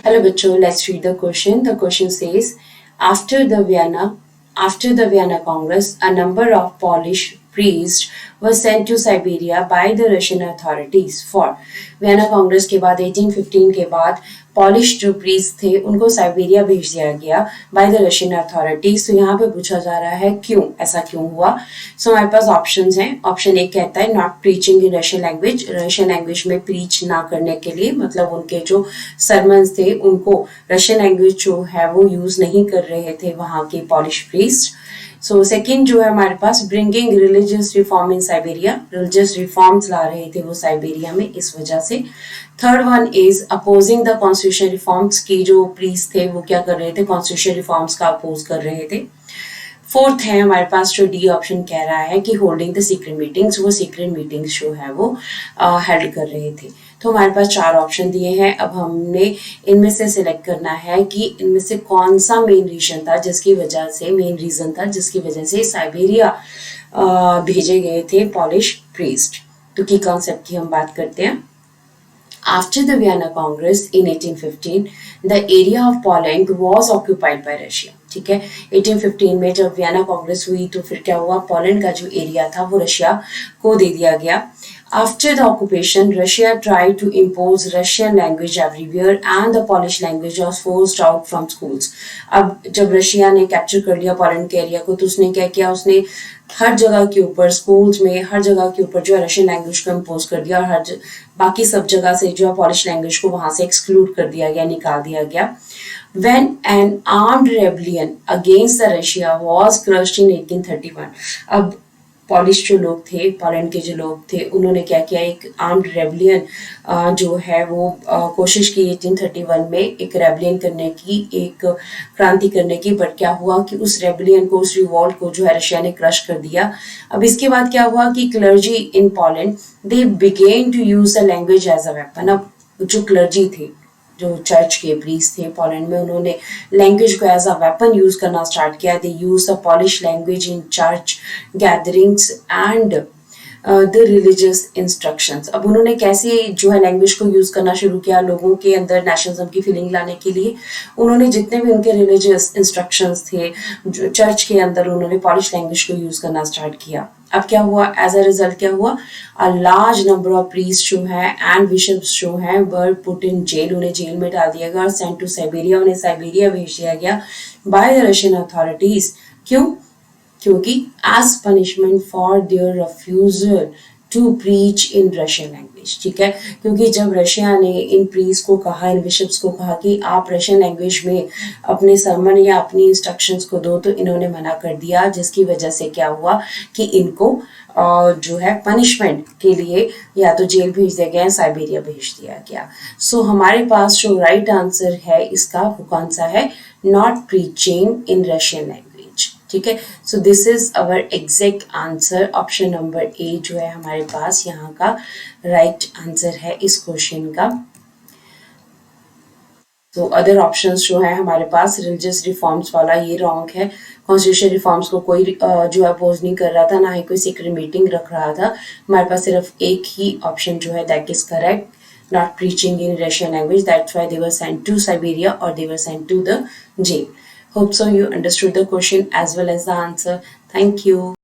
Hello, bachcho. Let's read the question. The question says, after the Vienna Congress, a number of Polish priests were sent to Siberia by the Russian authorities for Vienna Congress के बाद 1815 के बाद polish जो priest थे उनको Siberia भेज दिया गया बाय द रशियन अथॉरिटीज। तो यहाँ पे पूछा जा रहा है क्यों, ऐसा क्यों हुआ। सो हमारे पास ऑप्शंस हैं। ऑप्शन एक कहता है not preaching in Russian language, Russian language में प्रीच ना करने के लिए, मतलब उनके जो सरमन्स थे उनको रशियन लैंग्वेज जो है वो यूज नहीं कर रहे थे वहाँ के पॉलिश प्रीस्ट। सो सेकेंड जो है हमारे पास bringing religious reform in Siberia, religious reforms ला रहे थे वो साइबेरिया में, इस वजह से। Third one is opposing the constitution reforms की जो प्रीस्ट थे वो क्या कर रहे थे, कॉन्स्टिट्यूशन रिफॉर्म्स का अपोज कर रहे थे। फोर्थ है हमारे पास जो डी ऑप्शन कह रहा है कि होल्डिंग द सीक्रेट मीटिंग्स, वो सीक्रेट मीटिंग्स जो है वो हेल्ड कर रहे थे। तो हमारे पास चार ऑप्शन दिए हैं। अब हमने इनमें से सिलेक्ट करना है कि इनमें से कौन सा मेन रीजन था जिसकी वजह से साइबेरिया भेजे गए थे पॉलिश प्रीस्ट। तो की कॉन्सेप्ट की हम बात करते हैं। After the Vienna Congress in 1815, the area of Poland was occupied by Russia. ठीक है, 1815 में जब वियना कांग्रेस हुई तो फिर क्या हुआ, पोलैंड का जो एरिया था वो रशिया को दे दिया गया। After the occupation, Russia tried to impose Russian language everywhere and the Polish language was forced out from schools. अब जब रशिया ने कैप्चर कर लिया पोलैंड के एरिया को तो उसने क्या किया, उसने हर जगह के ऊपर स्कूल्स में हर जगह के ऊपर जो है रशियन लैंग्वेज को इम्पोज कर दिया और बाकी सब जगह से जो है पॉलिश लैंग्वेज को वहां से एक्सक्लूड कर दिया गया, निकाल दिया गया। When an armed rebellion against the Russia was crushed in 1831, अब पॉलिश जो लोग थे, पोलैंड के जो लोग थे, उन्होंने क्या किया, एक आर्म्ड रेबलियन जो है वो कोशिश की 1831 में एक रेबलियन करने की, एक क्रांति करने की। बट क्या हुआ कि उस रेबलियन को, उस रिवॉल्ट को जो है रशिया ने क्रश कर दिया। अब इसके बाद क्या हुआ कि clergy in Poland they began to use the language as a weapon. अब जो क्लर्जी थे, जो चर्च के प्रीस्ट थे पोलैंड में, उन्होंने लैंग्वेज को एज अ वेपन यूज करना स्टार्ट किया। They use the Polish language in church gatherings and the religious instructions. अब उन्होंने कैसे जो है लैंग्वेज को यूज करना शुरू किया, लोगों के अंदर नेशनलिज्म की फीलिंग लाने के लिए उन्होंने जितने भी उनके रिलीजियस इंस्ट्रक्शंस थे जो चर्च के अंदर, उन्होंने पॉलिश लैंग्वेज को यूज करना स्टार्ट किया। अब क्या हुआ, एज अ रिजल्ट क्या हुआ, a large number of priest जो है एंड बिशप्स जो हैं वर पुट इन जेल, उन्हें जेल में डाल दिया गया और सेंट टू साइबेरिया, उन्हें साइबेरिया भेज दिया गया बाय द रशियन अथॉरिटीज। क्यों? क्योंकि as punishment for their refusal to preach in Russian language. ठीक है, क्योंकि जब रशिया ने इन प्रीस्ट को कहा, इन बिशप्स को कहा कि आप रशियन लैंग्वेज में अपने सरमन या अपनी इंस्ट्रक्शंस को दो, तो इन्होंने मना कर दिया, जिसकी वजह से क्या हुआ कि इनको जो है पनिशमेंट के लिए या तो जेल भेज दिया गया, साइबेरिया भेज दिया गया। सो हमारे पास जो राइट आंसर है इसका वो कौन सा है, not preaching in Russian language. ठीक है, so this is our exact answer. Option number A जो है हमारे पास यहाँ का राइट आंसर है इस क्वेश्चन का। तो अदर ऑप्शंस जो है हमारे पास, रिलीजियस रिफॉर्म्स वाला ये रॉन्ग है। कॉन्स्टिट्यूशन रिफॉर्म्स को कोई जो है अपोज नहीं कर रहा था, ना ही कोई सीक्रेट मीटिंग रख रहा था। हमारे पास सिर्फ एक ही ऑप्शन जो है that is correct, not preaching in Russian language. That's why they were sent to Siberia or they were sent to the jail. Hope so you understood the question as well as the answer. Thank you.